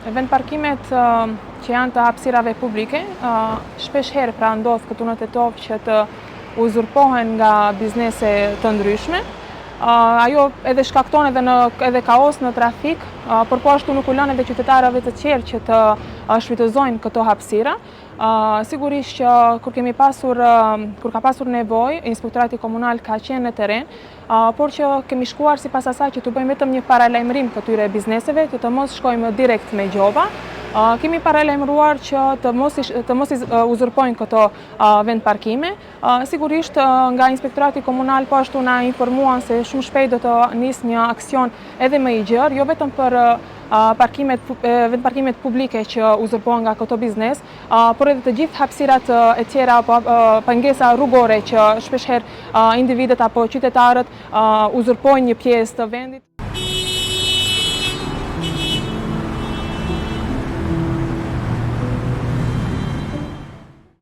Vend parkimet që janë të hapësirave publike, shpesh herë pra ndodh këtu në Tetov që të uzurpohen nga biznese të ndryshme. Ajo edhe shkakton edhe kaos në trafik, por po ashtu nuk u lën edhe qytetarëve të tjerë që të shfrytëzojnë këto hapësira. Sigurisht që kur ka pasur nevojë, Inspektorati Komunal ka qenë në terren, por që kemi shkuar sipas asaj që të bëjmë vetëm një paralajmërim këtyre bizneseve, që të mos shkojmë direkt me gjoba. Kemi paralajmëruar që të mos uzurpojnë këto vend parkime. Sigurisht nga Inspektorati Komunal po ashtu na informuan se shumë shpejt do të nis një aksion edhe më i gjerë, jo vetëm për vend parkimet publike që uzurpohen nga këto biznes, por edhe të gjithë hapësirat e tjera apo pengesa rrugore që shpeshherë individët apo qytetarët uzurpojnë një pjesë të vendit.